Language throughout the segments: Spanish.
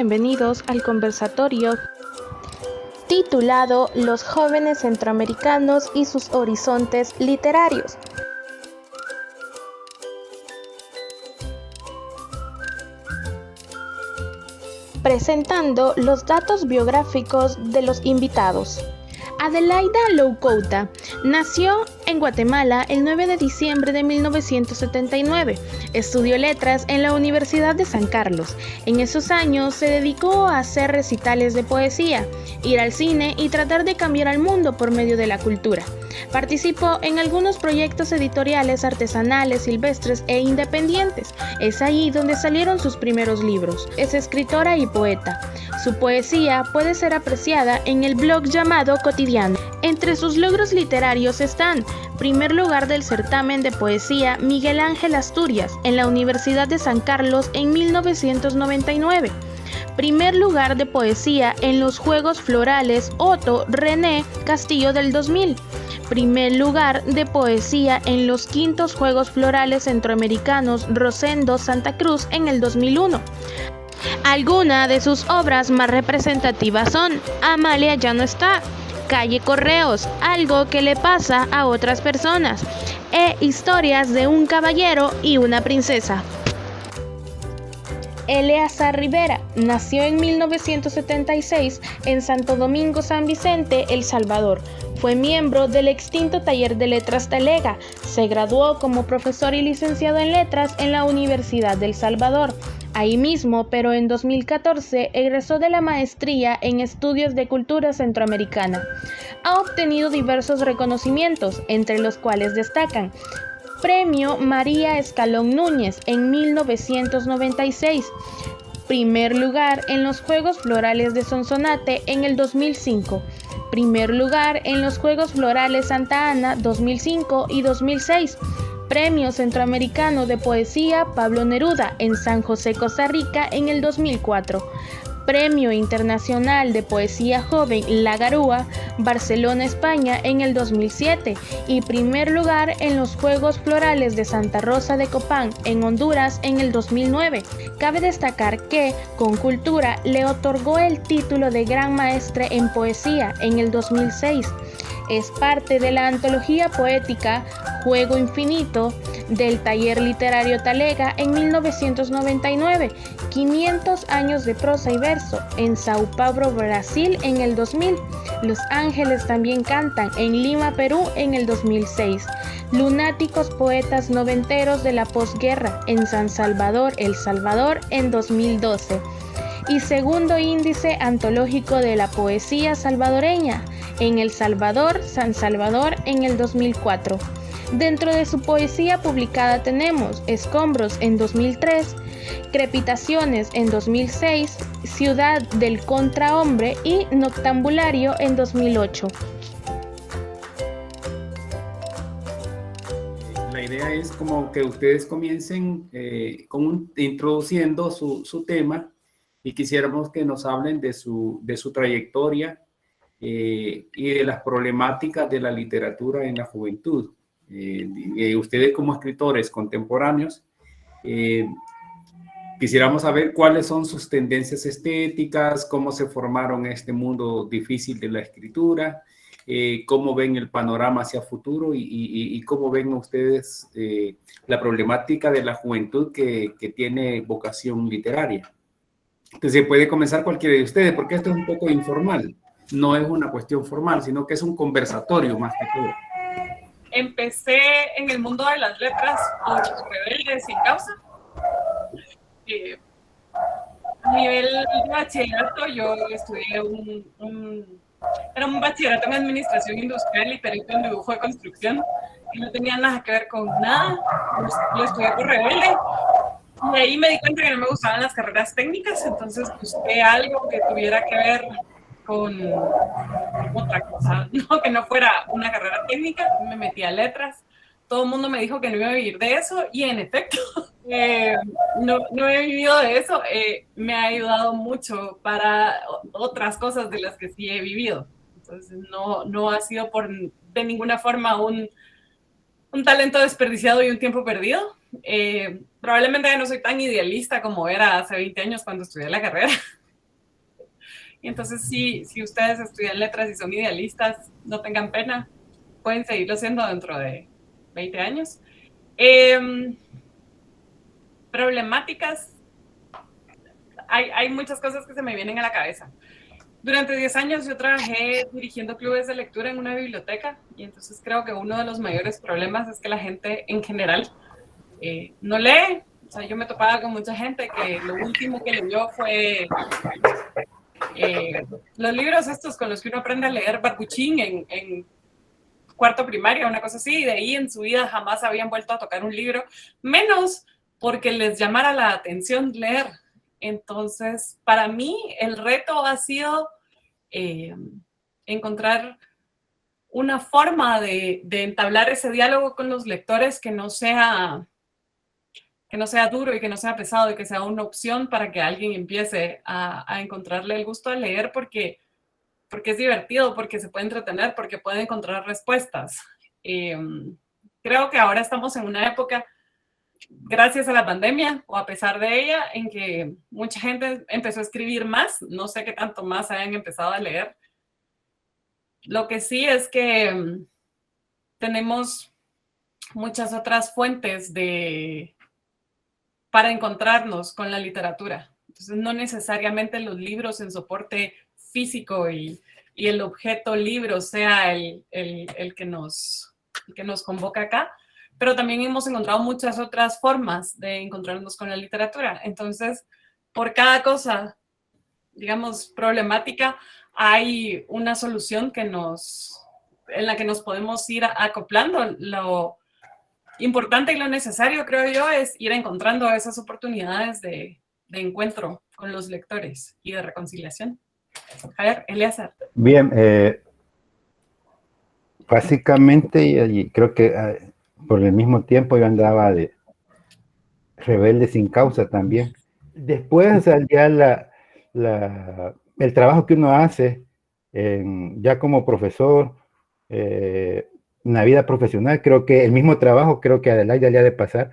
bienvenidos al conversatorio titulado Los jóvenes centroamericanos y sus horizontes literarios. Presentando los datos biográficos de los invitados. Adelaida Loucouta nació en Guatemala el 9 de diciembre de 1979. Estudió letras en la Universidad de San Carlos. En esos años se dedicó a hacer recitales de poesía, ir al cine y tratar de cambiar al mundo por medio de la cultura. Participó en algunos proyectos editoriales artesanales, silvestres e independientes. Es ahí donde salieron sus primeros libros. Es escritora y poeta. Su poesía puede ser apreciada en el blog llamado Cotidiano. Entre sus logros literarios están: primer lugar del certamen de poesía Miguel Ángel Asturias en la Universidad de San Carlos en 1999. Primer lugar de poesía en los Juegos Florales Otto René Castillo del 2000. Primer lugar de poesía en los quintos Juegos Florales Centroamericanos Rosendo Santa Cruz en el 2001. Algunas de sus obras más representativas son Amalia ya no está, Calle Correos, Algo que le pasa a otras personas, e Historias de un caballero y una princesa. Eleazar Rivera nació en 1976 en Santo Domingo, San Vicente, El Salvador. Fue miembro del extinto Taller de Letras Talega. Se graduó como profesor y licenciado en Letras en la Universidad del Salvador. Ahí mismo, pero en 2014, egresó de la maestría en Estudios de Cultura Centroamericana. Ha obtenido diversos reconocimientos, entre los cuales destacan: Premio María Escalón Núñez en 1996. Primer lugar en los Juegos Florales de Sonsonate en el 2005. Primer lugar en los Juegos Florales Santa Ana 2005 y 2006. Premio Centroamericano de Poesía Pablo Neruda en San José, Costa Rica en el 2004. Premio Internacional de Poesía Joven La Garúa, Barcelona, España en el 2007 y primer lugar en los Juegos Florales de Santa Rosa de Copán en Honduras en el 2009. Cabe destacar que Concultura le otorgó el título de Gran Maestre en Poesía en el 2006. Es parte de la antología poética Juego Infinito del Taller Literario Talega en 1999, 500 años de prosa y verso en Sao Paulo, Brasil en el 2000, Los Ángeles también cantan en Lima, Perú en el 2006, Lunáticos Poetas Noventeros de la Posguerra en San Salvador, El Salvador en 2012 y segundo índice antológico de la poesía salvadoreña en El Salvador, San Salvador en el 2004. Dentro de su poesía publicada tenemos Escombros en 2003, Crepitaciones en 2006, Ciudad del Contrahombre y Noctambulario en 2008. La idea es como que ustedes comiencen introduciendo su tema y quisiéramos que nos hablen de su trayectoria y de las problemáticas de la literatura en la juventud. Ustedes como escritores contemporáneos, quisiéramos saber cuáles son sus tendencias estéticas, cómo se formaron en este mundo difícil de la escritura, cómo ven el panorama hacia futuro y cómo ven ustedes la problemática de la juventud que tiene vocación literaria. Entonces puede comenzar cualquiera de ustedes, porque esto es un poco informal, no es una cuestión formal, sino que es un conversatorio más que todo. Empecé en el mundo de las letras por rebelde sin causa. A nivel de bachillerato, yo estudié era un bachillerato en administración industrial y perito en dibujo de construcción, y no tenía nada que ver con nada. Lo estudié por rebelde. Y ahí me di cuenta que no me gustaban las carreras técnicas, entonces busqué algo que tuviera que ver con otra cosa, ¿no? Que no fuera una carrera técnica. Me metí a letras. Todo el mundo me dijo que no iba a vivir de eso y en efecto, no he vivido de eso. Me ha ayudado mucho para otras cosas de las que sí he vivido. Entonces no ha sido de ninguna forma un talento desperdiciado y un tiempo perdido. Probablemente no soy tan idealista como era hace 20 años cuando estudié la carrera, Y entonces, si ustedes estudian letras y son idealistas, no tengan pena, pueden seguirlo siendo dentro de 20 años. Problemáticas, hay muchas cosas que se me vienen a la cabeza. Durante 10 años yo trabajé dirigiendo clubes de lectura en una biblioteca y entonces creo que uno de los mayores problemas es que la gente en general no lee. O sea, yo me topaba con mucha gente que lo último que leyó fue los libros estos con los que uno aprende a leer barbuchín en cuarto primaria, una cosa así, y de ahí en su vida jamás habían vuelto a tocar un libro, menos porque les llamara la atención leer. Entonces, para mí el reto ha sido encontrar una forma de entablar ese diálogo con los lectores que no sea duro y que no sea pesado y que sea una opción para que alguien empiece a encontrarle el gusto de leer porque es divertido, porque se puede entretener, porque puede encontrar respuestas. Creo que ahora estamos en una época, gracias a la pandemia o a pesar de ella, en que mucha gente empezó a escribir más. No sé qué tanto más hayan empezado a leer. Lo que sí es que tenemos muchas otras fuentes para encontrarnos con la literatura. Entonces, no necesariamente los libros en soporte físico y el objeto libro sea el que nos convoca acá, pero también hemos encontrado muchas otras formas de encontrarnos con la literatura. Entonces, por cada cosa, digamos, problemática, hay una solución en la que nos podemos ir acoplando. Lo importante y lo necesario, creo yo, es ir encontrando esas oportunidades de encuentro con los lectores y de reconciliación. A ver, Eleazar. Bien, básicamente, y creo que por el mismo tiempo yo andaba de rebelde sin causa también. Después, ya el trabajo que uno hace ya como profesor, en la vida profesional, creo que el mismo trabajo, creo que a Adelaida le ha de pasar.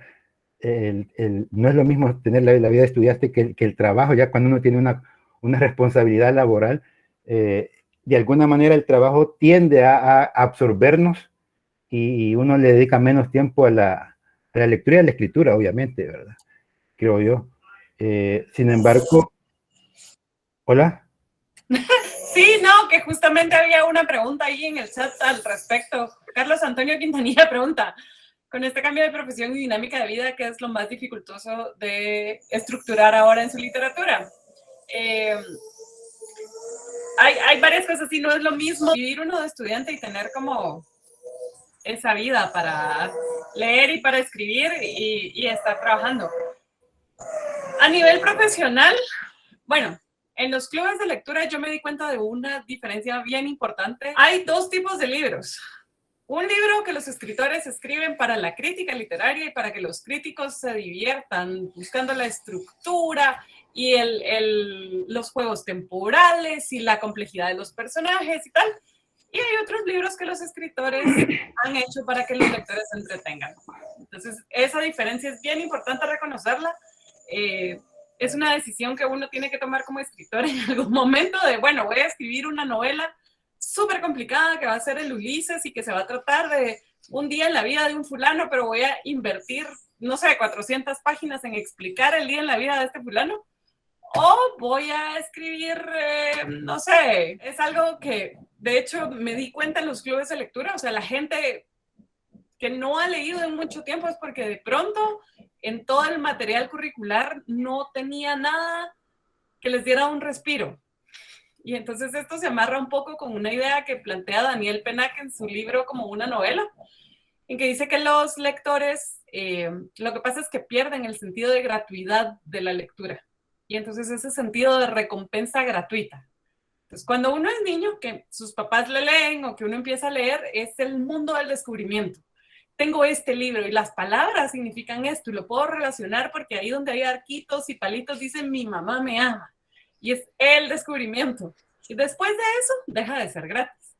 No es lo mismo tener la vida de estudiante que el trabajo, ya cuando uno tiene una responsabilidad laboral. De alguna manera el trabajo tiende a absorbernos y uno le dedica menos tiempo a la lectura y a la escritura, obviamente, ¿verdad? Creo yo. Sin embargo, ¿hola? Sí, no, que justamente había una pregunta ahí en el chat al respecto. Carlos Antonio Quintanilla pregunta, con este cambio de profesión y dinámica de vida, ¿qué es lo más dificultoso de estructurar ahora en su literatura? Hay varias cosas, y no es lo mismo vivir uno de estudiante y tener como esa vida para leer y para escribir y estar trabajando. A nivel profesional, bueno, en los clubes de lectura yo me di cuenta de una diferencia bien importante. Hay dos tipos de libros. Un libro que los escritores escriben para la crítica literaria y para que los críticos se diviertan buscando la estructura y los juegos temporales y la complejidad de los personajes y tal. Y hay otros libros que los escritores han hecho para que los lectores se entretengan. Entonces, esa diferencia es bien importante reconocerla. Es una decisión que uno tiene que tomar como escritor en algún momento de, bueno, voy a escribir una novela súper complicada que va a ser el Ulises y que se va a tratar de un día en la vida de un fulano, pero voy a invertir, no sé, 400 páginas en explicar el día en la vida de este fulano. O voy a escribir, no sé, es algo que de hecho me di cuenta en los clubes de lectura. O sea, la gente que no ha leído en mucho tiempo es porque de pronto en todo el material curricular no tenía nada que les diera un respiro. Y entonces esto se amarra un poco con una idea que plantea Daniel Pennack en su libro Como una novela, en que dice que los lectores, lo que pasa es que pierden el sentido de gratuidad de la lectura. Y entonces ese sentido de recompensa gratuita. Entonces, cuando uno es niño, que sus papás le leen o que uno empieza a leer, es el mundo del descubrimiento. Tengo este libro y las palabras significan esto y lo puedo relacionar porque ahí donde hay arquitos y palitos dicen mi mamá me ama. Y es el descubrimiento. Y después de eso, deja de ser gratis.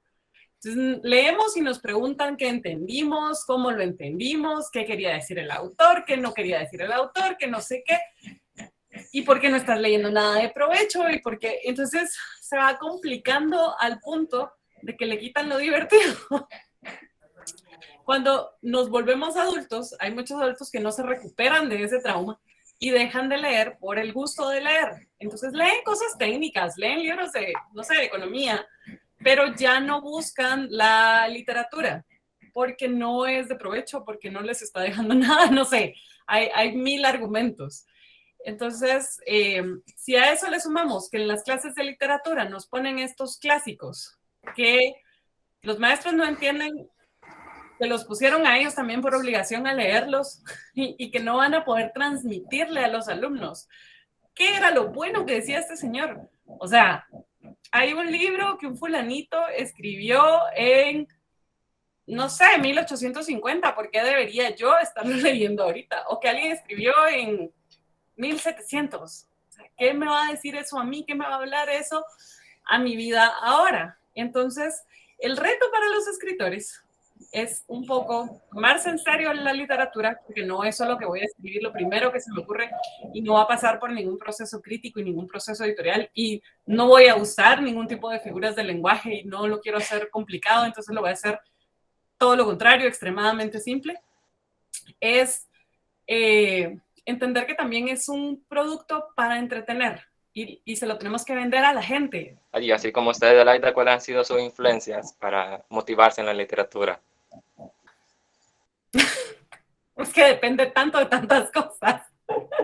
Entonces, leemos y nos preguntan qué entendimos, cómo lo entendimos, qué quería decir el autor, qué no quería decir el autor, qué no sé qué. Y por qué no estás leyendo nada de provecho y por qué. Entonces se va complicando al punto de que le quitan lo divertido. Cuando nos volvemos adultos, hay muchos adultos que no se recuperan de ese trauma y dejan de leer por el gusto de leer. Entonces leen cosas técnicas, leen libros de, no sé, de economía, pero ya no buscan la literatura porque no es de provecho, porque no les está dejando nada, no sé, hay mil argumentos. Entonces, si a eso le sumamos que en las clases de literatura nos ponen estos clásicos que los maestros no entienden, que los pusieron a ellos también por obligación a leerlos y que no van a poder transmitirle a los alumnos qué era lo bueno que decía este señor. O sea, hay un libro que un fulanito escribió en, no sé, 1850, ¿por qué debería yo estarlo leyendo ahorita? O que alguien escribió en 1700. O sea, ¿qué me va a decir eso a mí? ¿Qué me va a hablar eso a mi vida ahora? Entonces, el reto para los escritores es un poco tomarse en serio la literatura, porque no es solo que voy a escribir lo primero que se me ocurre y no va a pasar por ningún proceso crítico y ningún proceso editorial y no voy a usar ningún tipo de figuras del lenguaje y no lo quiero hacer complicado, entonces lo voy a hacer todo lo contrario, extremadamente simple. Es entender que también es un producto para entretener y se lo tenemos que vender a la gente. Y así como usted, Adelaida, ¿cuáles han sido sus influencias para motivarse en la literatura? Es que depende tanto de tantas cosas. Esas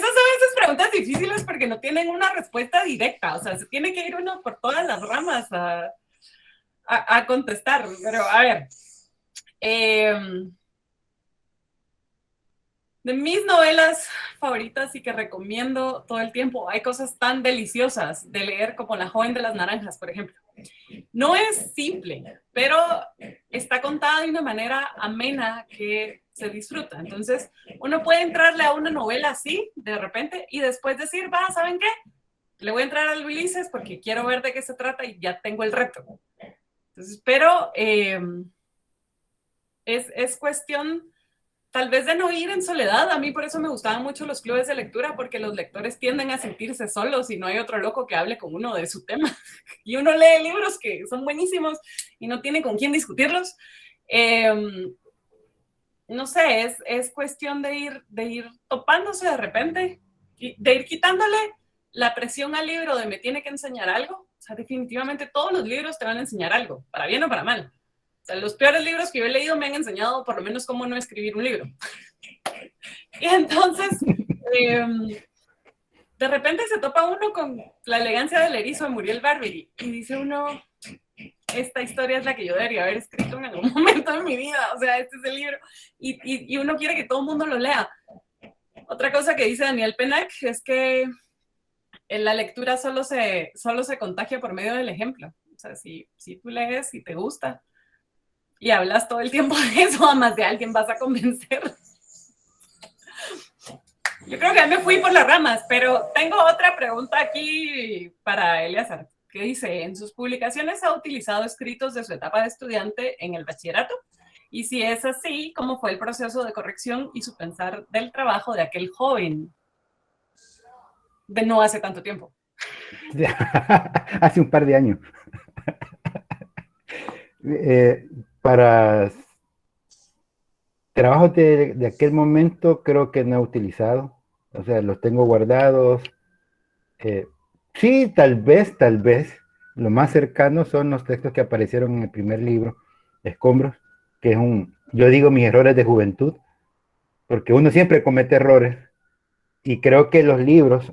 son esas preguntas difíciles porque no tienen una respuesta directa. O sea, se tiene que ir uno por todas las ramas a contestar. Pero, a ver. De mis novelas favoritas y que recomiendo todo el tiempo, hay cosas tan deliciosas de leer como La joven de las naranjas, por ejemplo. No es simple, pero está contada de una manera amena que se disfruta. Entonces, uno puede entrarle a una novela así, de repente, y después decir, va, ¿saben qué? Le voy a entrar al Ulises porque quiero ver de qué se trata y ya tengo el reto. Entonces, pero es cuestión tal vez de no ir en soledad. A mí por eso me gustaban mucho los clubes de lectura, porque los lectores tienden a sentirse solos y no hay otro loco que hable con uno de su tema. Y uno lee libros que son buenísimos y no tiene con quién discutirlos. No sé, es cuestión de ir topándose de repente, de ir quitándole la presión al libro de me tiene que enseñar algo. O sea, definitivamente todos los libros te van a enseñar algo, para bien o para mal. O sea, los peores libros que yo he leído me han enseñado por lo menos cómo no escribir un libro. Y entonces, de repente se topa uno con La elegancia del erizo de Muriel Barbery y dice uno, esta historia es la que yo debería haber escrito en algún momento de mi vida. O sea, este es el libro. Y uno quiere que todo el mundo lo lea. Otra cosa que dice Daniel Pennack es que en la lectura solo se contagia por medio del ejemplo. O sea, si tú lees y te gusta, y hablas todo el tiempo de eso, a más de alguien vas a convencer. Yo creo que ya me fui por las ramas, pero tengo otra pregunta aquí para Eleazar, que dice, en sus publicaciones ha utilizado escritos de su etapa de estudiante en el bachillerato, y si es así, ¿cómo fue el proceso de corrección y su pensar del trabajo de aquel joven de no hace tanto tiempo? Hace un par de años. Para trabajos de aquel momento creo que no he utilizado, o sea, los tengo guardados. Sí, tal vez, lo más cercano son los textos que aparecieron en el primer libro, Escombros, que es yo digo mis errores de juventud, porque uno siempre comete errores, y creo que los libros,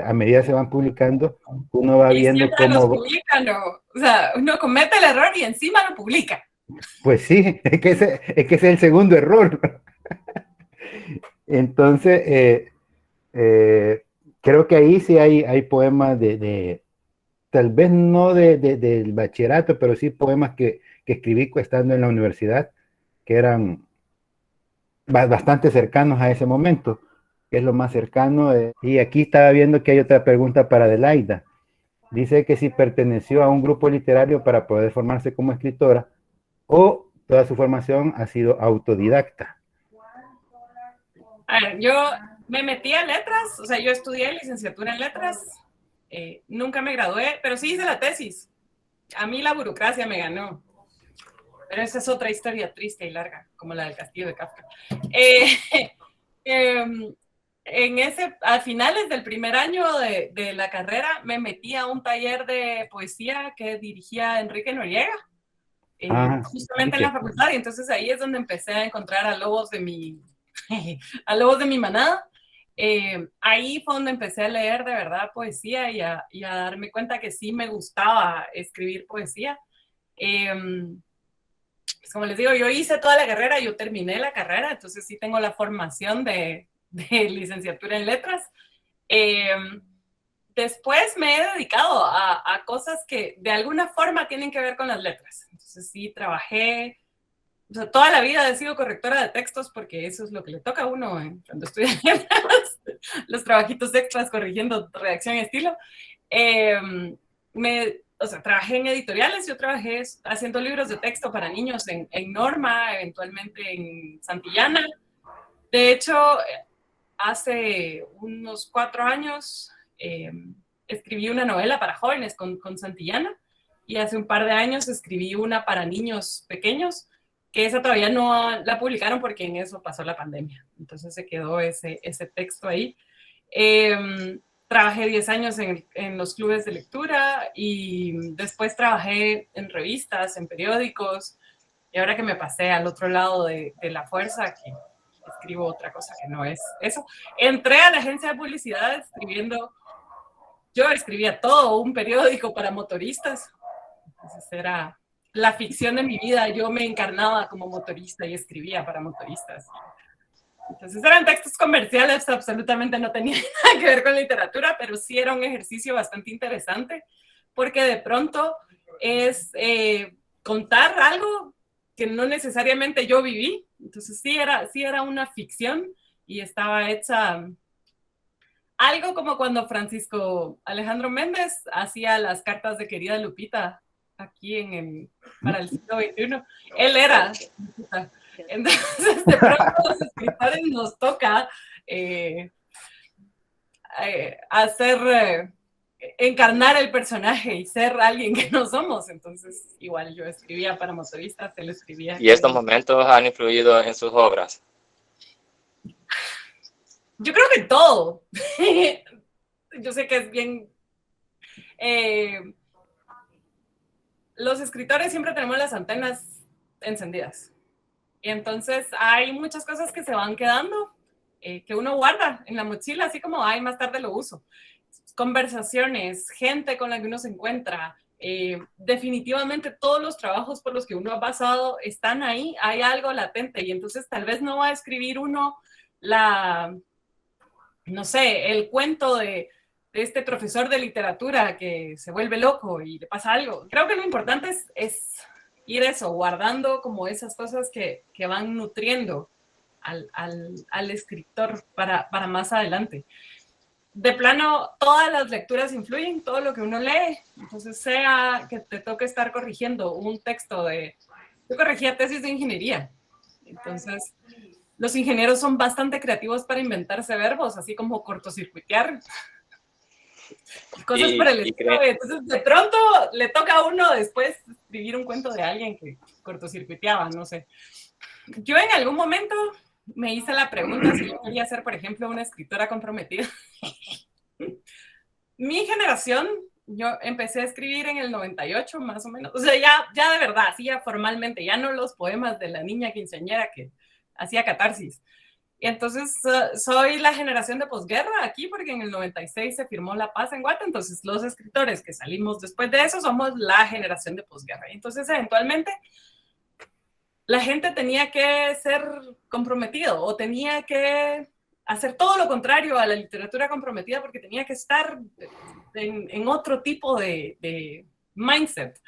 a medida que se van publicando, uno va viendo cómo... Los publican, ¿no? O sea, uno comete el error y encima lo publica. Pues sí, es que ese es el segundo error. Entonces, creo que ahí sí hay poemas tal vez no del bachillerato, pero sí poemas que escribí estando en la universidad, que eran bastante cercanos a ese momento, que es lo más cercano. Y aquí estaba viendo que hay otra pregunta para Adelaida. Dice que si perteneció a un grupo literario para poder formarse como escritora, o toda su formación ha sido autodidacta. A ver, yo me metí a letras, o sea, yo estudié licenciatura en letras Nunca me gradué, pero sí hice la tesis. A mí la burocracia me ganó. Pero esa es otra historia triste y larga, como la del castillo de Kafka. A finales del primer año de la carrera me metí a un taller de poesía que dirigía Enrique Noriega, justamente en la facultad, y entonces ahí es donde empecé a encontrar a lobos de mi manada. Ahí fue donde empecé a leer de verdad poesía y a darme cuenta que sí me gustaba escribir poesía. Pues como les digo, yo hice toda la carrera, yo terminé la carrera, entonces sí tengo la formación de licenciatura en letras. Después me he dedicado a cosas que de alguna forma tienen que ver con las letras. Entonces sí trabajé, o sea, toda la vida he sido correctora de textos porque eso es lo que le toca a uno cuando estudia los trabajitos extras corrigiendo redacción y estilo. O sea, trabajé en editoriales, yo trabajé haciendo libros de texto para niños en Norma, eventualmente en Santillana. De hecho, hace unos 4 años escribí una novela para jóvenes con Santillana, y hace un par de años escribí una para niños pequeños, que esa todavía no la publicaron porque en eso pasó la pandemia. Entonces se quedó ese texto ahí. Trabajé 10 años en los clubes de lectura y después trabajé en revistas, en periódicos, y ahora que me pasé al otro lado de la fuerza, que escribo otra cosa que no es eso, entré a la agencia de publicidad yo escribía todo un periódico para motoristas. Entonces era la ficción de mi vida, yo me encarnaba como motorista y escribía para motoristas. Entonces eran textos comerciales, absolutamente no tenían nada que ver con literatura, pero sí era un ejercicio bastante interesante, porque de pronto es contar algo que no necesariamente yo viví. Entonces sí era una ficción y estaba hecha algo como cuando Francisco Alejandro Méndez hacía las cartas de Querida Lupita aquí para el siglo XXI. Él era Lupita. Entonces, de pronto los escritores nos toca encarnar el personaje y ser alguien que no somos. Entonces, igual yo escribía para motoristas, él escribía. ¿Y estos momentos han influido en sus obras? Yo creo que todo. Yo sé que es bien... los escritores siempre tenemos las antenas encendidas. Y entonces hay muchas cosas que se van quedando, que uno guarda en la mochila, así como, ay, más tarde lo uso. Conversaciones, gente con la que uno se encuentra, definitivamente todos los trabajos por los que uno ha pasado están ahí, hay algo latente, y entonces tal vez no va a escribir uno no sé, el cuento de este profesor de literatura que se vuelve loco y le pasa algo. Creo que lo importante es ir eso, guardando como esas cosas que van nutriendo al escritor para más adelante. De plano, todas las lecturas influyen, todo lo que uno lee. Entonces, sea que te toque estar corrigiendo un texto yo corregía tesis de ingeniería. Entonces, los ingenieros son bastante creativos para inventarse verbos, así como cortocircuitear. Cosas por el estilo. Entonces, de pronto le toca a uno después escribir un cuento de alguien que cortocircuiteaba, no sé. Yo en algún momento me hice la pregunta si yo quería ser, por ejemplo, una escritora comprometida. Mi generación, yo empecé a escribir en el 98, más o menos. O sea, ya de verdad, así ya formalmente, ya no los poemas de la niña quinceañera que hacía catarsis. Y entonces soy la generación de posguerra aquí, porque en el 96 se firmó la paz en Guate, entonces los escritores que salimos después de eso somos la generación de posguerra. Y entonces eventualmente la gente tenía que ser comprometido o tenía que hacer todo lo contrario a la literatura comprometida porque tenía que estar en otro tipo de mindset.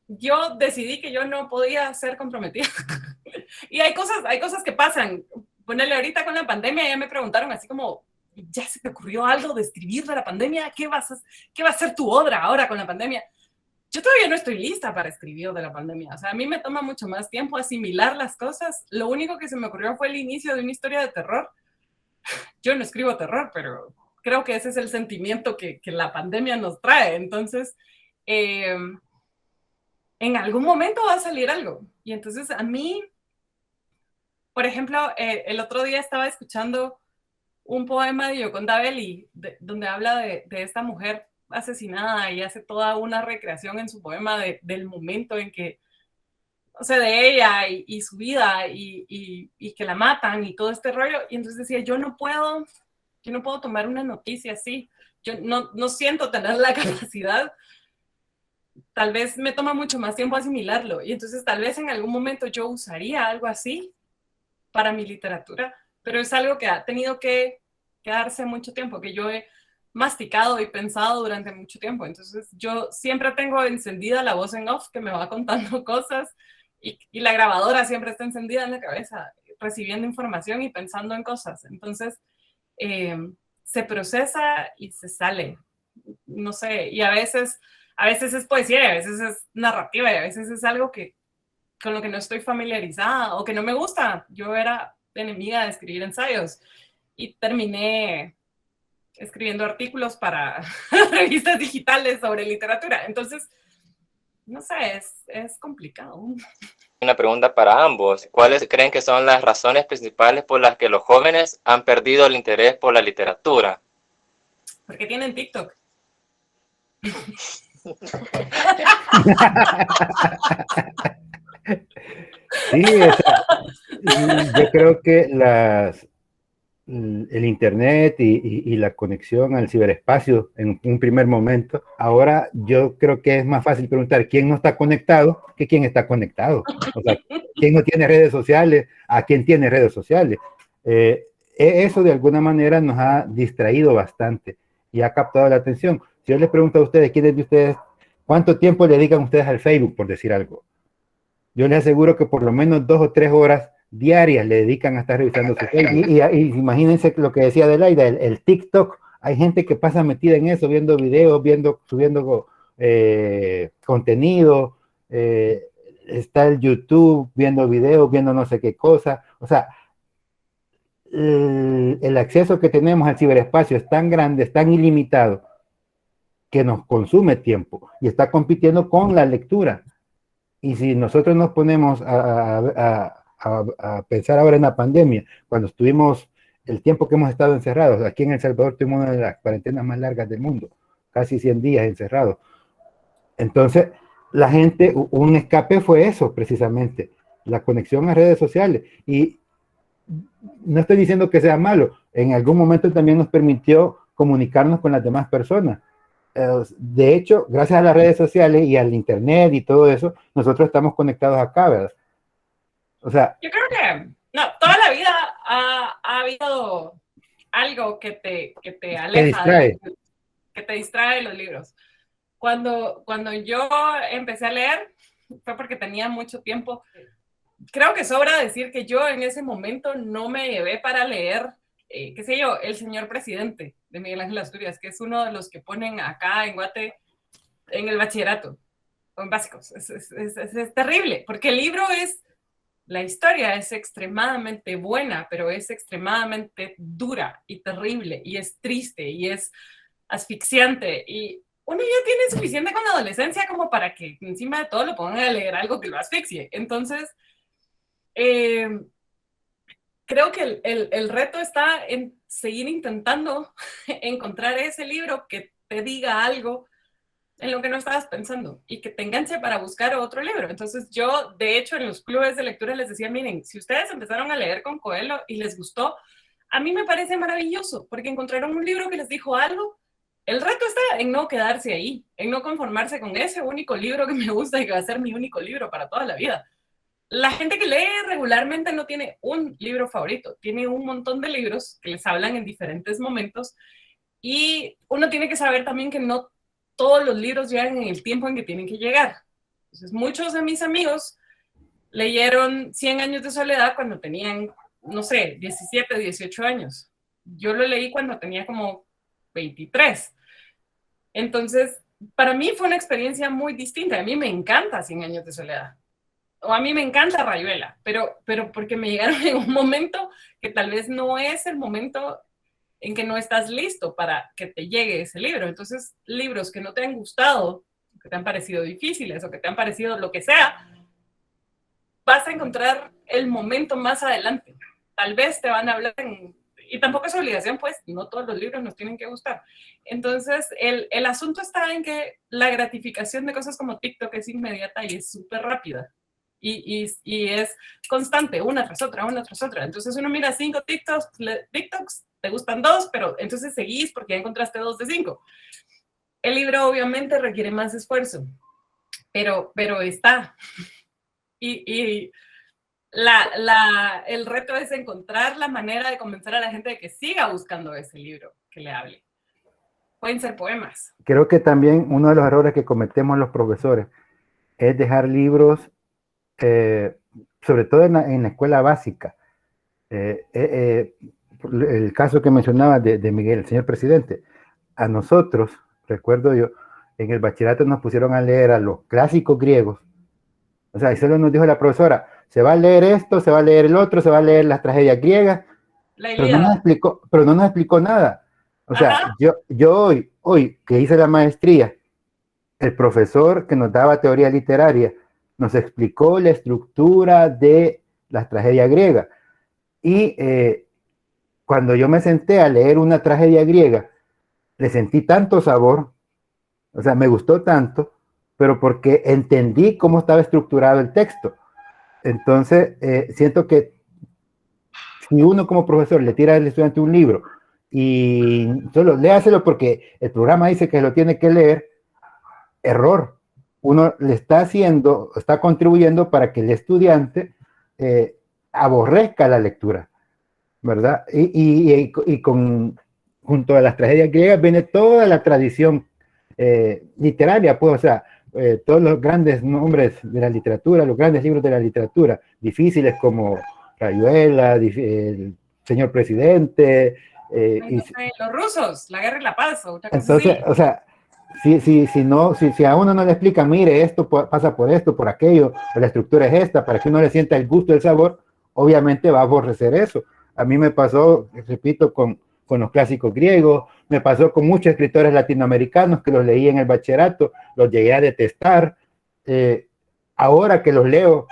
Yo decidí que yo no podía ser comprometida. Y hay cosas que pasan. Ponerle ahorita con la pandemia, ya me preguntaron así como, ¿ya se te ocurrió algo de escribir de la pandemia? ¿Qué va a ser tu obra ahora con la pandemia? Yo todavía no estoy lista para escribir de la pandemia. O sea, a mí me toma mucho más tiempo asimilar las cosas. Lo único que se me ocurrió fue el inicio de una historia de terror. Yo no escribo terror, pero creo que ese es el sentimiento que la pandemia nos trae. Entonces, en algún momento va a salir algo. Y entonces a mí, por ejemplo, el otro día estaba escuchando un poema de Yoconda Belli, donde habla de esta mujer asesinada y hace toda una recreación en su poema del momento en que, o sea, de ella y su vida y que la matan y todo este rollo. Y entonces decía, yo no puedo tomar una noticia así. Yo no siento tener la capacidad. Tal vez me toma mucho más tiempo asimilarlo. Y entonces tal vez en algún momento yo usaría algo así para mi literatura, pero es algo que ha tenido que quedarse mucho tiempo, que yo he masticado y pensado durante mucho tiempo. Entonces yo siempre tengo encendida la voz en off que me va contando cosas y la grabadora siempre está encendida en la cabeza, recibiendo información y pensando en cosas. Entonces se procesa y se sale. No sé, y a veces es poesía, y a veces es narrativa, y a veces es algo con lo que no estoy familiarizada o que no me gusta. Yo era enemiga de escribir ensayos y terminé escribiendo artículos para revistas digitales sobre literatura. Entonces, no sé, es complicado. Una pregunta para ambos. ¿Cuáles creen que son las razones principales por las que los jóvenes han perdido el interés por la literatura? Porque tienen TikTok. Sí, yo creo que el Internet y la conexión al ciberespacio en un primer momento, ahora yo creo que es más fácil preguntar quién no está conectado que quién está conectado. O sea, quién no tiene redes sociales, a quién tiene redes sociales. Eso de alguna manera nos ha distraído bastante y ha captado la atención. Si yo les pregunto a ustedes, ¿quiénes de ustedes, cuánto tiempo le dedican ustedes al Facebook, por decir algo? Yo les aseguro que por lo menos 2 o 3 horas diarias le dedican a estar revisando su Facebook. Y imagínense lo que decía Adelaida, el TikTok. Hay gente que pasa metida en eso, viendo videos, subiendo contenido. Está el YouTube, viendo videos, viendo no sé qué cosa. O sea, el acceso que tenemos al ciberespacio es tan grande, es tan ilimitado, que nos consume tiempo y está compitiendo con la lectura. Y si nosotros nos ponemos a pensar ahora en la pandemia, cuando estuvimos el tiempo que hemos estado encerrados, aquí en El Salvador tuvimos una de las cuarentenas más largas del mundo, casi 100 días encerrados. Entonces, la gente, un escape fue eso precisamente, la conexión a redes sociales. Y no estoy diciendo que sea malo, en algún momento también nos permitió comunicarnos con las demás personas. De hecho, gracias a las redes sociales y al internet y todo eso, nosotros estamos conectados acá, ¿verdad? O sea, yo creo que no, toda la vida ha habido algo que te aleja, que te distrae de los libros. Cuando yo empecé a leer, fue porque tenía mucho tiempo. Creo que sobra decir que yo en ese momento no me llevé para leer, qué sé yo, El Señor Presidente, de Miguel Ángel Asturias, que es uno de los que ponen acá en Guate en el bachillerato, o en básicos. Es terrible, porque el libro la historia es extremadamente buena, pero es extremadamente dura y terrible, y es triste, y es asfixiante, y uno ya tiene suficiente con la adolescencia como para que encima de todo lo pongan a leer algo que lo asfixie. Entonces, creo que el reto está en seguir intentando encontrar ese libro que te diga algo en lo que no estabas pensando y que te enganche para buscar otro libro. Entonces yo, de hecho, en los clubes de lectura les decía, miren, si ustedes empezaron a leer con Coelho y les gustó, a mí me parece maravilloso porque encontraron un libro que les dijo algo. El reto está en no quedarse ahí, en no conformarse con ese único libro que me gusta y que va a ser mi único libro para toda la vida. La gente que lee regularmente no tiene un libro favorito, tiene un montón de libros que les hablan en diferentes momentos y uno tiene que saber también que no todos los libros llegan en el tiempo en que tienen que llegar. Entonces, muchos de mis amigos leyeron 100 años de soledad cuando tenían, no sé, 17, 18 años. Yo lo leí cuando tenía como 23. Entonces, para mí fue una experiencia muy distinta. A mí me encanta 100 años de soledad. O a mí me encanta Rayuela, pero porque me llegaron en un momento que tal vez no es el momento en que no estás listo para que te llegue ese libro. Entonces, libros que no te han gustado, que te han parecido difíciles o que te han parecido lo que sea, vas a encontrar el momento más adelante. Tal vez te van a hablar y tampoco es obligación, pues, no todos los libros nos tienen que gustar. Entonces, el asunto está en que la gratificación de cosas como TikTok es inmediata y es súper rápida. Y es constante, una tras otra, una tras otra. Entonces uno mira 5 TikToks, te gustan 2, pero entonces seguís porque ya encontraste 2 de 5. El libro obviamente requiere más esfuerzo, pero está. Y el reto es encontrar la manera de convencer a la gente de que siga buscando ese libro que le hable. Pueden ser poemas. Creo que también uno de los errores que cometemos los profesores es dejar libros, sobre todo en la escuela básica. El caso que mencionaba de Miguel, el señor presidente, a nosotros, recuerdo yo, en el bachillerato nos pusieron a leer a los clásicos griegos. O sea, y solo nos dijo la profesora, se va a leer esto, se va a leer el otro, se va a leer las tragedias griegas, pero no nos explicó nada. O sea, yo hoy que hice la maestría, el profesor que nos daba teoría literaria nos explicó la estructura de las tragedias griegas. Y cuando yo me senté a leer una tragedia griega, le sentí tanto sabor, o sea, me gustó tanto, pero porque entendí cómo estaba estructurado el texto. Entonces, siento que si uno como profesor le tira al estudiante un libro y solo léaselo porque el programa dice que lo tiene que leer, error. Uno le está contribuyendo para que el estudiante aborrezca la lectura, ¿verdad? Y junto a las tragedias griegas viene toda la tradición literaria, pues, o sea, todos los grandes nombres de la literatura, los grandes libros de la literatura, difíciles como Rayuela, el señor presidente. Los rusos, la guerra y la paz. Entonces, o sea, si a uno no le explica, mire, esto pasa por esto, por aquello, la estructura es esta, para que uno le sienta el gusto, el sabor, obviamente va a aborrecer eso. A mí me pasó, repito, con los clásicos griegos, me pasó con muchos escritores latinoamericanos que los leí en el bachillerato, los llegué a detestar. Ahora que los leo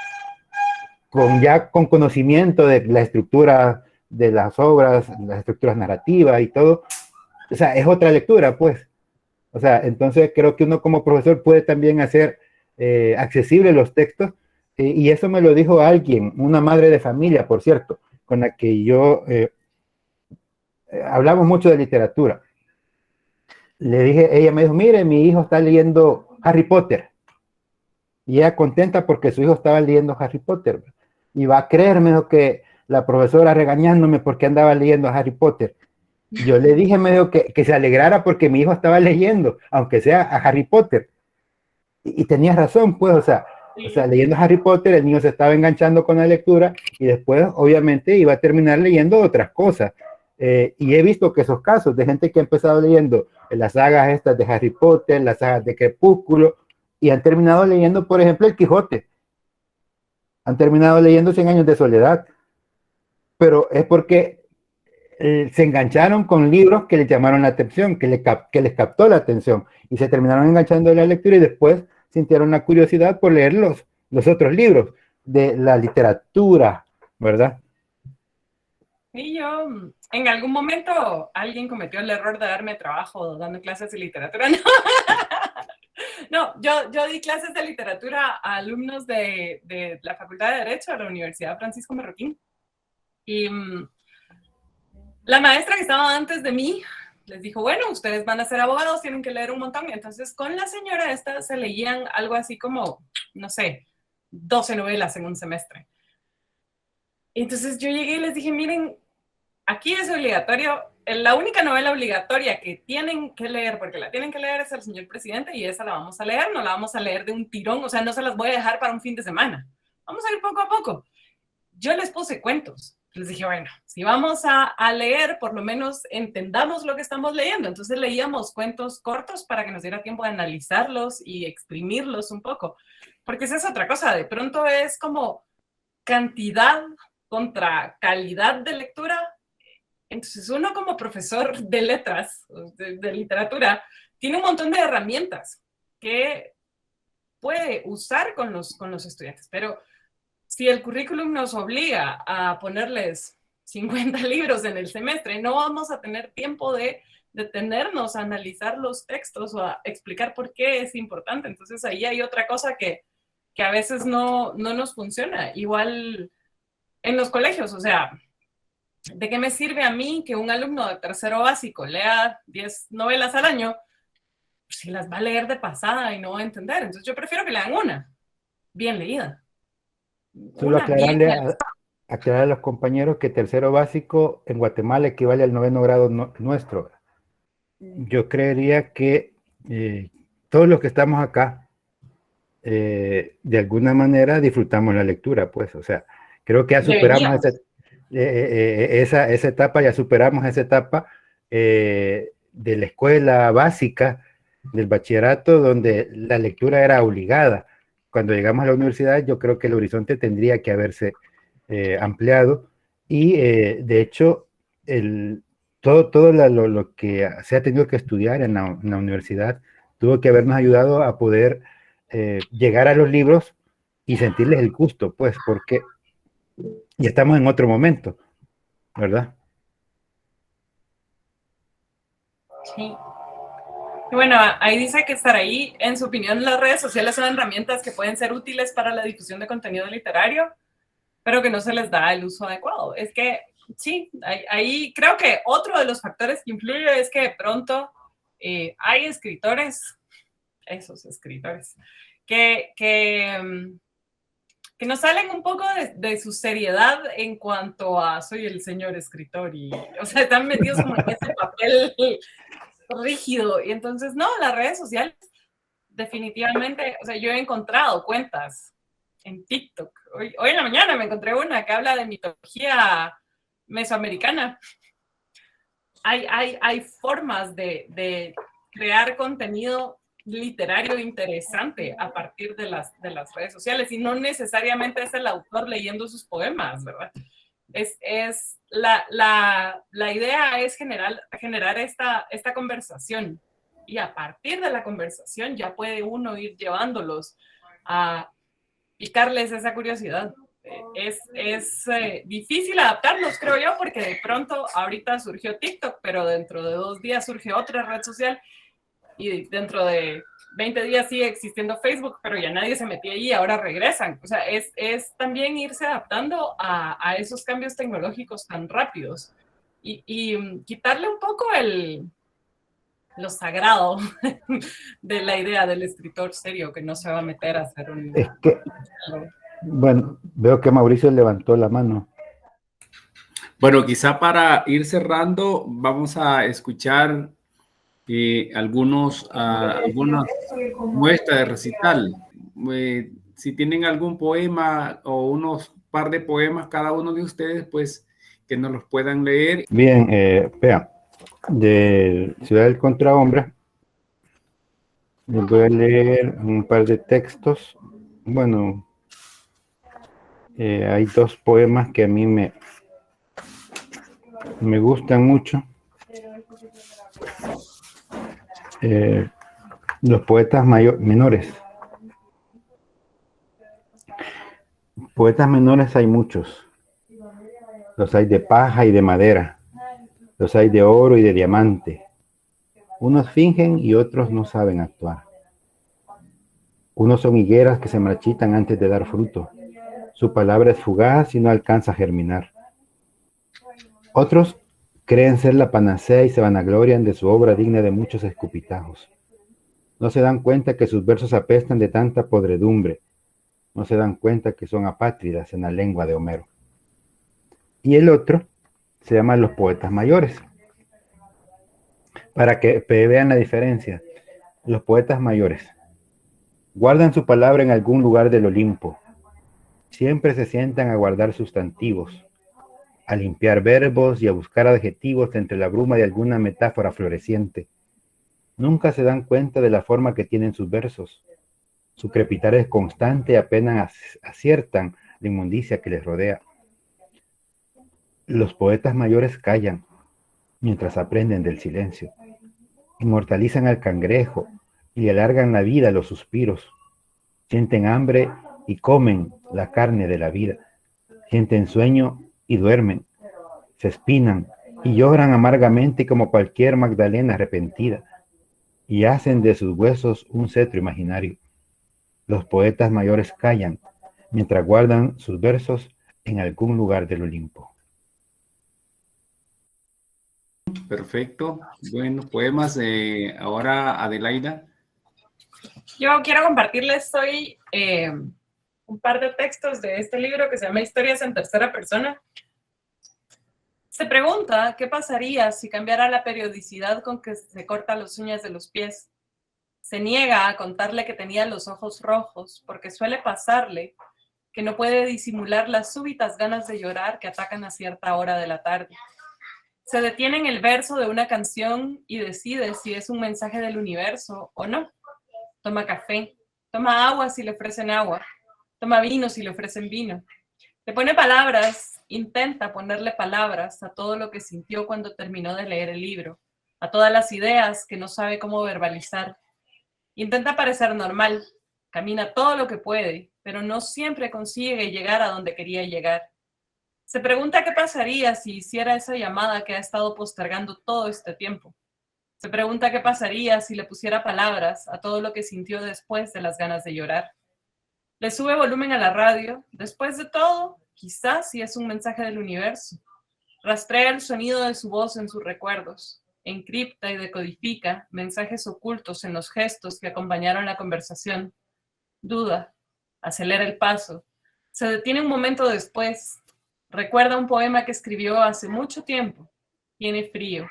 con conocimiento de la estructura de las obras, las estructuras narrativas y todo, o sea, es otra lectura, pues. O sea, entonces creo que uno como profesor puede también hacer accesibles los textos, y eso me lo dijo alguien, una madre de familia, por cierto, con la que yo hablamos mucho de literatura. Le dije, ella me dijo, mire, mi hijo está leyendo Harry Potter. Y ella contenta porque su hijo estaba leyendo Harry Potter. Y va a creerme que la profesora regañándome porque andaba leyendo a Harry Potter. Yo le dije, me dijo que se alegrara porque mi hijo estaba leyendo, aunque sea a Harry Potter. Y tenía razón, pues, o sea, leyendo Harry Potter, el niño se estaba enganchando con la lectura y después, obviamente, iba a terminar leyendo otras cosas. Y he visto que esos casos de gente que ha empezado leyendo las sagas estas de Harry Potter, las sagas de Crepúsculo, y han terminado leyendo, por ejemplo, El Quijote. Han terminado leyendo 100 años de soledad. Pero es porque se engancharon con libros que les llamaron la atención, que les captó la atención, y se terminaron enganchando de la lectura y después sintieron la curiosidad por leer los otros libros de la literatura, ¿verdad? Sí, yo en algún momento alguien cometió el error de darme trabajo dando clases de literatura. No, yo di clases de literatura a alumnos de la Facultad de Derecho de la Universidad Francisco Marroquín. Y la maestra que estaba antes de mí les dijo, bueno, ustedes van a ser abogados, tienen que leer un montón. Entonces con la señora esta se leían algo así como, no sé, 12 novelas en un semestre. Entonces yo llegué y les dije, miren, aquí es obligatorio, la única novela obligatoria que tienen que leer, porque la tienen que leer, es El señor presidente, y esa la vamos a leer, no la vamos a leer de un tirón, o sea, no se las voy a dejar para un fin de semana. Vamos a ir poco a poco. Yo les puse cuentos. Les dije, bueno, si vamos a leer, por lo menos entendamos lo que estamos leyendo. Entonces leíamos cuentos cortos para que nos diera tiempo de analizarlos y exprimirlos un poco. Porque esa es otra cosa. De pronto es como cantidad contra calidad de lectura. Entonces uno como profesor de letras, de literatura, tiene un montón de herramientas que puede usar con los estudiantes, pero si el currículum nos obliga a ponerles 50 libros en el semestre, no vamos a tener tiempo de detenernos a analizar los textos o a explicar por qué es importante. Entonces ahí hay otra cosa que a veces no nos funciona. Igual en los colegios, o sea, ¿de qué me sirve a mí que un alumno de tercero básico lea 10 novelas al año si las va a leer de pasada y no va a entender? Entonces yo prefiero que lean una bien leída. Solo Una bien aclarar a los compañeros que tercero básico en Guatemala equivale al 9º grado nuestro. Yo creería que todos los que estamos acá, de alguna manera disfrutamos la lectura, pues, o sea, creo que ya superamos esa etapa, ya superamos esa etapa de la escuela básica, del bachillerato, donde la lectura era obligada. Cuando llegamos a la universidad, yo creo que el horizonte tendría que haberse ampliado y de hecho todo lo que se ha tenido que estudiar en la universidad tuvo que habernos ayudado a poder llegar a los libros y sentirles el gusto, pues, porque ya estamos en otro momento, ¿verdad? Sí. Bueno, ahí dice que estar ahí, en su opinión, las redes sociales son herramientas que pueden ser útiles para la difusión de contenido literario, pero que no se les da el uso adecuado. Es que sí, ahí creo que otro de los factores que influye es que de pronto hay escritores, esos escritores, que nos salen un poco de su seriedad en cuanto a soy el señor escritor y, o sea, están metidos como en ese papel rígido. Y entonces, no, las redes sociales definitivamente, o sea, yo he encontrado cuentas en TikTok. Hoy en la mañana me encontré una que habla de mitología mesoamericana. Hay formas de crear contenido literario interesante a partir de las redes sociales y no necesariamente es el autor leyendo sus poemas, ¿verdad? La idea es generar esta conversación y a partir de la conversación ya puede uno ir llevándolos a picarles esa curiosidad. Es difícil adaptarlos, creo yo, porque de pronto ahorita surgió TikTok, pero dentro de 2 días surge otra red social y dentro de 20 días sigue existiendo Facebook, pero ya nadie se metía ahí, ahora regresan. O sea, es también irse adaptando a esos cambios tecnológicos tan rápidos y quitarle un poco lo sagrado de la idea del escritor serio que no se va a meter a hacer un... Es que, bueno, veo que Mauricio levantó la mano. Bueno, quizá para ir cerrando, vamos a escuchar algunas muestras de recital. Si tienen algún poema o unos par de poemas cada uno de ustedes, pues que nos los puedan leer. Bien, vean, de Ciudad del Contrahombre, les voy a leer un par de textos. Bueno, hay 2 poemas que a mí me gustan mucho. Los poetas menores. Poetas menores hay muchos. Los hay de paja y de madera. Los hay de oro y de diamante. Unos fingen y otros no saben actuar. Unos son higueras que se marchitan antes de dar fruto. Su palabra es fugaz y no alcanza a germinar. Otros creen ser la panacea y se vanaglorian de su obra digna de muchos escupitajos. No se dan cuenta que sus versos apestan de tanta podredumbre. No se dan cuenta que son apátridas en la lengua de Homero. Y el otro se llama los poetas mayores. Para que vean la diferencia, los poetas mayores guardan su palabra en algún lugar del Olimpo. Siempre se sientan a guardar sustantivos, a limpiar verbos y a buscar adjetivos entre la bruma de alguna metáfora floreciente. Nunca se dan cuenta de la forma que tienen sus versos. Su crepitar es constante y apenas aciertan la inmundicia que les rodea. Los poetas mayores callan, mientras aprenden del silencio. Inmortalizan al cangrejo y alargan la vida a los suspiros. Sienten hambre y comen la carne de la vida. Sienten sueño y duermen. Se espinan y lloran amargamente como cualquier Magdalena arrepentida. Y hacen de sus huesos un cetro imaginario. Los poetas mayores callan mientras guardan sus versos en algún lugar del Olimpo. Perfecto. Bueno, poemas ahora Adelaida. Yo quiero compartirles hoy un par de textos de este libro que se llama Historias en tercera persona. Se pregunta qué pasaría si cambiara la periodicidad con que se corta las uñas de los pies. Se niega a contarle que tenía los ojos rojos porque suele pasarle que no puede disimular las súbitas ganas de llorar que atacan a cierta hora de la tarde. Se detiene en el verso de una canción y decide si es un mensaje del universo o no. Toma café, toma agua si le ofrecen agua, toma vino si le ofrecen vino. Le pone palabras, intenta ponerle palabras a todo lo que sintió cuando terminó de leer el libro, a todas las ideas que no sabe cómo verbalizar. Intenta parecer normal, camina todo lo que puede, pero no siempre consigue llegar a donde quería llegar. Se pregunta qué pasaría si hiciera esa llamada que ha estado postergando todo este tiempo. Se pregunta qué pasaría si le pusiera palabras a todo lo que sintió después de las ganas de llorar. Le sube volumen a la radio. Después de todo, quizás sí es un mensaje del universo. Rastrea el sonido de su voz en sus recuerdos. Encripta y decodifica mensajes ocultos en los gestos que acompañaron la conversación. Duda. Acelera el paso. Se detiene un momento después. Recuerda un poema que escribió hace mucho tiempo. Tiene frío.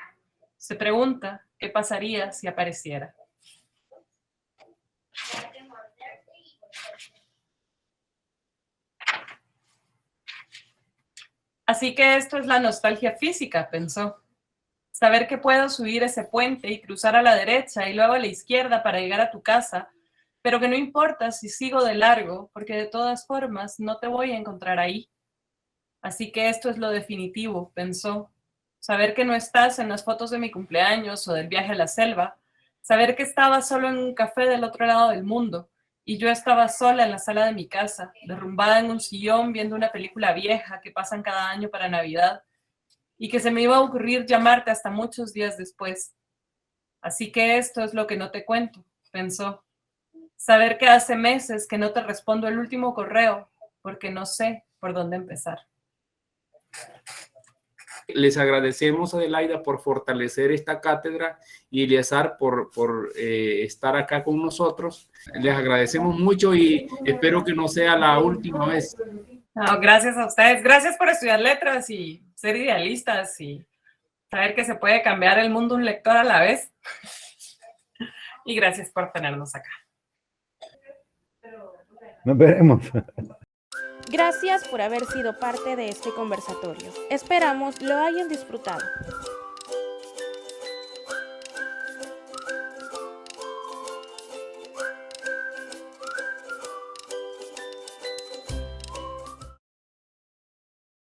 Se pregunta qué pasaría si apareciera. Así que esto es la nostalgia física, pensó. Saber que puedo subir ese puente y cruzar a la derecha y luego a la izquierda para llegar a tu casa, pero que no importa si sigo de largo, porque de todas formas no te voy a encontrar ahí. Así que esto es lo definitivo, pensó. Saber que no estás en las fotos de mi cumpleaños o del viaje a la selva, saber que estaba solo en un café del otro lado del mundo y yo estaba sola en la sala de mi casa, derrumbada en un sillón viendo una película vieja que pasan cada año para Navidad y que se me iba a ocurrir llamarte hasta muchos días después. Así que esto es lo que no te cuento, pensó. Saber que hace meses que no te respondo el último correo porque no sé por dónde empezar. Les agradecemos, Adelaida, por fortalecer esta cátedra y Eleazar por estar acá con nosotros. Les agradecemos mucho y espero que no sea la última vez. No, gracias a ustedes. Gracias por estudiar letras y ser idealistas y saber que se puede cambiar el mundo un lector a la vez. Y gracias por tenernos acá. Nos veremos. Gracias por haber sido parte de este conversatorio. Esperamos lo hayan disfrutado.